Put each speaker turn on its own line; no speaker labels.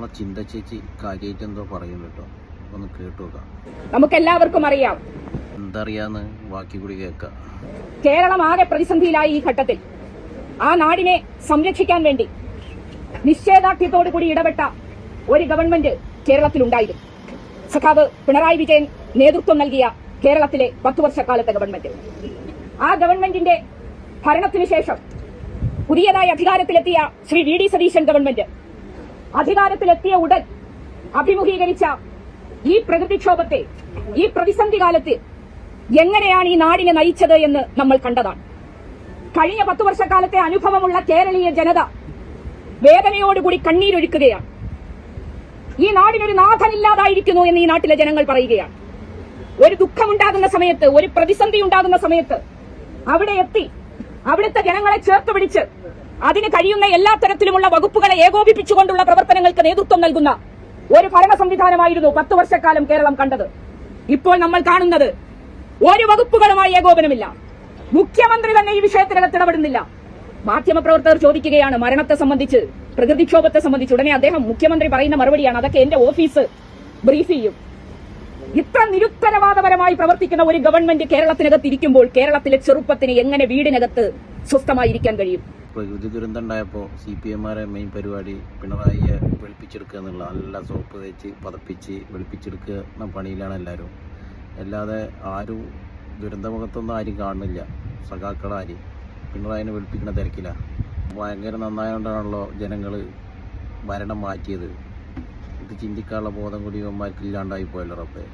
നമ്മളെ ചിന്ത ചേച്ചി കാര്യമായിട്ട് എന്തോ പറയും കേട്ടോ, ഒന്ന് കേട്ടു നോക്കാം.
നമുക്കെല്ലാവർക്കും അറിയാം,
എന്തറിയാന്ന് ബാക്കി കൂടി കേൾക്കാം.
കേരളം ആകെ പ്രതിസന്ധിയിലായി ഈ ഘട്ടത്തിൽ ആ നാടിനെ സംരക്ഷിക്കാൻ വേണ്ടി നിശ്ചയദാർഢ്യത്തോടുകൂടി ഇടപെട്ട ഒരു ഗവൺമെന്റ് കേരളത്തിലുണ്ടായിരുന്നു. സഖാവ് പിണറായി വിജയൻ നേതൃത്വം നൽകിയ കേരളത്തിലെ 10 വർഷക്കാലത്തെ ഗവൺമെന്റ്. ആ ഗവൺമെന്റിന്റെ ഭരണത്തിനു ശേഷം പുതിയതായി അധികാരത്തിലെത്തിയ ശ്രീ വി ഡി സതീശൻ ഗവൺമെന്റ് അധികാരത്തിലെത്തിയ ഉടൻ അഭിമുഖീകരിച്ച ഈ പ്രകൃതിക്ഷോഭത്തെ, ഈ പ്രതിസന്ധി കാലത്ത് എങ്ങനെയാണ് ഈ നാടിനെ നയിച്ചത് എന്ന് നമ്മൾ കണ്ടതാണ്. കഴിഞ്ഞ 10 വർഷക്കാലത്തെ അനുഭവമുള്ള കേരളീയ ജനത വേദനയോടുകൂടി കണ്ണീരൊഴുക്കുകയാണ്. ഈ നാടിനൊരു നാഥനില്ലാതായിരിക്കുന്നു എന്ന് ഈ നാട്ടിലെ ജനങ്ങൾ പറയുകയാണ്. ഒരു ദുഃഖമുണ്ടാകുന്ന സമയത്ത്, ഒരു പ്രതിസന്ധി ഉണ്ടാകുന്ന സമയത്ത് അവിടെ എത്തി അവിടുത്തെ ജനങ്ങളെ ചേർത്ത് പിടിച്ച് അതിന് കഴിയുന്ന എല്ലാ തരത്തിലുമുള്ള വകുപ്പുകളെ ഏകോപിപ്പിച്ചുകൊണ്ടുള്ള പ്രവർത്തനങ്ങൾക്ക് നേതൃത്വം നൽകുന്ന ഒരു ഭരണ സംവിധാനമായിരുന്നു 10 വർഷക്കാലം കേരളം കണ്ടത്. ഇപ്പോൾ നമ്മൾ കാണുന്നത് ഒരു വകുപ്പുകളുമായി ഏകോപനമില്ല. മുഖ്യമന്ത്രി തന്നെ ഈ വിഷയത്തിനകത്ത് ഇടപെടുന്നില്ല. മാധ്യമപ്രവർത്തകർ ചോദിക്കുകയാണ് മരണത്തെ സംബന്ധിച്ച്, പ്രകൃതിക്ഷോഭത്തെ സംബന്ധിച്ച്. ഉടനെ അദ്ദേഹം മുഖ്യമന്ത്രി പറയുന്ന മറുപടിയാണ്, അതൊക്കെ എന്റെ ഓഫീസ് ബ്രീഫ് ചെയ്യും. ഇത്ര നിരുത്തരവാദപരമായി പ്രവർത്തിക്കുന്ന ഒരു ഗവൺമെന്റ് കേരളത്തിനകത്ത് ഇരിക്കുമ്പോൾ കേരളത്തിലെ ചെറുപ്പത്തിന് എങ്ങനെ വീടിനകത്ത് സ്വസ്ഥമായിരിക്കാൻ കഴിയും?
പ്രകൃതി ദുരന്തം ഉണ്ടായപ്പോൾ CPM-മാരെ മെയിൻ പരിപാടി പിണറായിയെ വെളുപ്പിച്ചെടുക്കുക എന്നുള്ള, നല്ല സോപ്പ് തേച്ച് പതപ്പിച്ച് വെളുപ്പിച്ചെടുക്കുക എന്ന പണിയിലാണ് എല്ലാവരും. അല്ലാതെ ആരും ദുരന്തമുഖത്തൊന്നും ആരും കാണുന്നില്ല. സഖാക്കളാരും പിണറായിനെ വെളുപ്പിക്കുന്ന തിരക്കില്ല. ഭയങ്കര നന്നായതുകൊണ്ടാണല്ലോ ജനങ്ങൾ ഭരണം മാറ്റിയത്. ഇത് ചിന്തിക്കാനുള്ള ബോധം കൂടി ഇവന്മാർക്ക് ഇല്ലാണ്ടായി പോയല്ലോ റബ്ബേ.